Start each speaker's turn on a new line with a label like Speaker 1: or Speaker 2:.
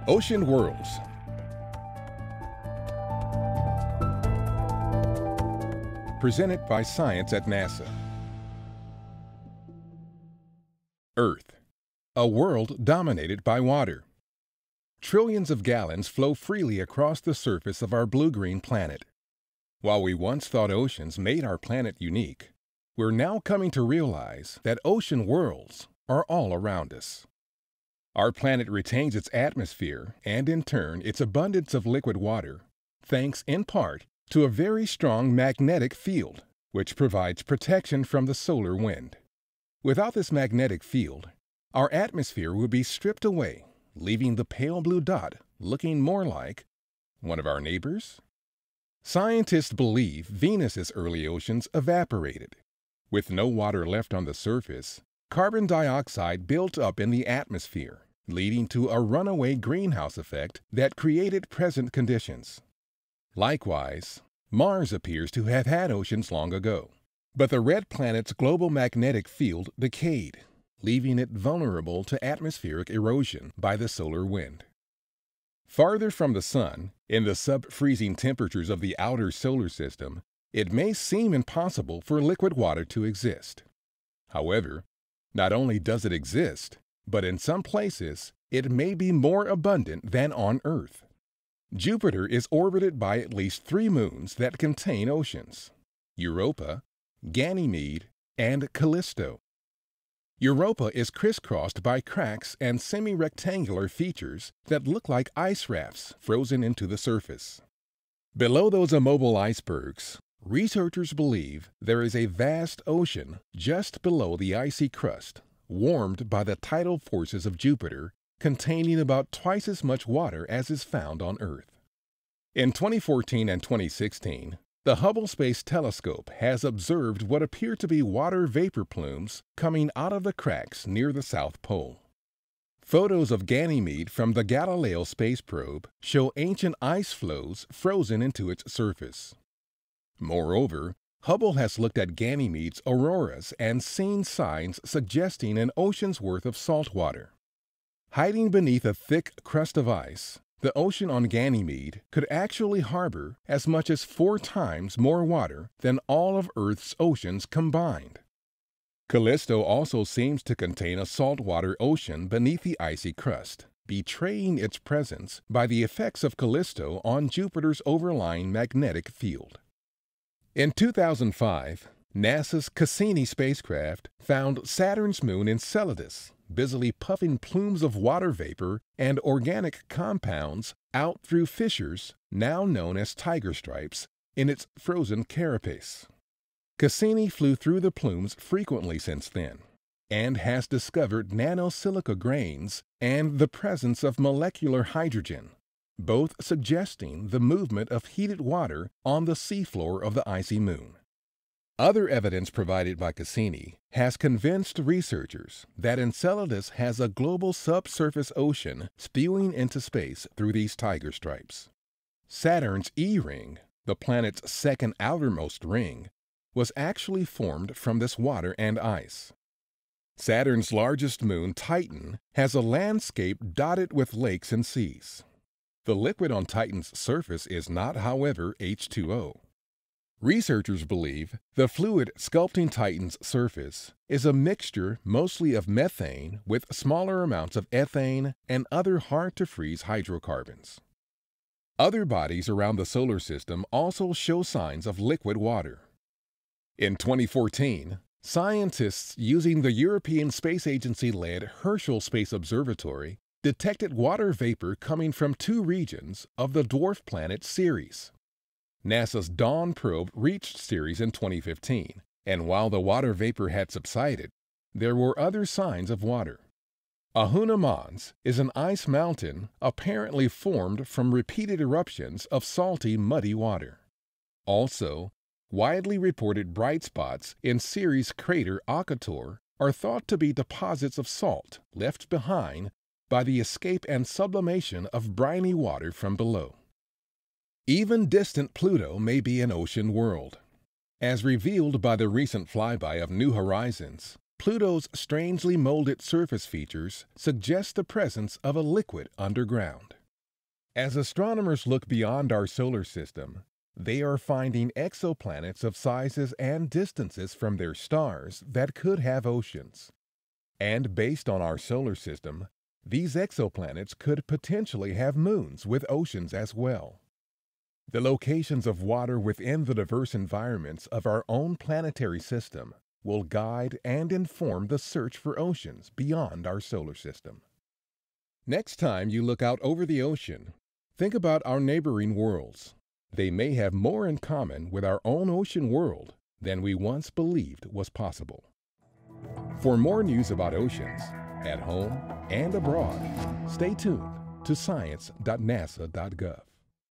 Speaker 1: OceanWorlds. Presented by Science at NASA. Earth, a world dominated by water. Trillions of gallons flow freely across the surface of our blue-green planet. While we once thought oceans made our planet unique, we're now coming to realize that ocean worlds are all around us. Our planet retains its atmosphere and, in turn, its abundance of liquid water, thanks in part to a very strong magnetic field, which provides protection from the solar wind. Without this magnetic field, our atmosphere would be stripped away, leaving the pale blue dot looking more like one of our neighbors. Scientists believe Venus's early oceans evaporated. With no water left on the surface, carbon dioxide built up in the atmosphere, leading to a runaway greenhouse effect that created present conditions. Likewise, Mars appears to have had oceans long ago, but the red planet's global magnetic field decayed, leaving it vulnerable to atmospheric erosion by the solar wind. Farther from the Sun, in the sub-freezing temperatures of the outer solar system, it may seem impossible for liquid water to exist. However, not only does it exist, but in some places, it may be more abundant than on Earth. Jupiter is orbited by at least 3 moons that contain oceans: Europa, Ganymede, and Callisto. Europa is crisscrossed by cracks and semi-rectangular features that look like ice rafts frozen into the surface. Below those immobile icebergs, researchers believe there is a vast ocean just below the icy crust, warmed by the tidal forces of Jupiter, containing about twice as much water as is found on Earth. In 2014 and 2016, the Hubble Space Telescope has observed what appear to be water vapor plumes coming out of the cracks near the South Pole. Photos of Ganymede from the Galileo space probe show ancient ice floes frozen into its surface. Moreover, Hubble has looked at Ganymede's auroras and seen signs suggesting an ocean's worth of salt water. Hiding beneath a thick crust of ice, the ocean on Ganymede could actually harbor as much as 4 times more water than all of Earth's oceans combined. Callisto also seems to contain a saltwater ocean beneath the icy crust, betraying its presence by the effects of Callisto on Jupiter's overlying magnetic field. In 2005, NASA's Cassini spacecraft found Saturn's moon Enceladus busily puffing plumes of water vapor and organic compounds out through fissures, now known as tiger stripes, in its frozen carapace. Cassini flew through the plumes frequently since then, and has discovered nanosilica grains and the presence of molecular hydrogen, both suggesting the movement of heated water on the seafloor of the icy moon. Other evidence provided by Cassini has convinced researchers that Enceladus has a global subsurface ocean spewing into space through these tiger stripes. Saturn's E-ring, the planet's second outermost ring, was actually formed from this water and ice. Saturn's largest moon, Titan, has a landscape dotted with lakes and seas. The liquid on Titan's surface is not, however, H2O. Researchers believe the fluid sculpting Titan's surface is a mixture mostly of methane with smaller amounts of ethane and other hard-to-freeze hydrocarbons. Other bodies around the solar system also show signs of liquid water. In 2014, scientists using the European Space Agency-led Herschel Space Observatory detected water vapor coming from 2 regions of the dwarf planet Ceres. NASA's Dawn probe reached Ceres in 2015, and while the water vapor had subsided, there were other signs of water. Ahuna Mons is an ice mountain apparently formed from repeated eruptions of salty, muddy water. Also, widely reported bright spots in Ceres' crater Akator are thought to be deposits of salt left behind by the escape and sublimation of briny water from below. Even distant Pluto may be an ocean world. As revealed by the recent flyby of New Horizons, Pluto's strangely molded surface features suggest the presence of a liquid underground. As astronomers look beyond our solar system, they are finding exoplanets of sizes and distances from their stars that could have oceans. And based on our solar system, these exoplanets could potentially have moons with oceans as well. The locations of water within the diverse environments of our own planetary system will guide and inform the search for oceans beyond our solar system. Next time you look out over the ocean, think about our neighboring worlds. They may have more in common with our own ocean world than we once believed was possible. For more news about oceans, at home and abroad, stay tuned to science.nasa.gov.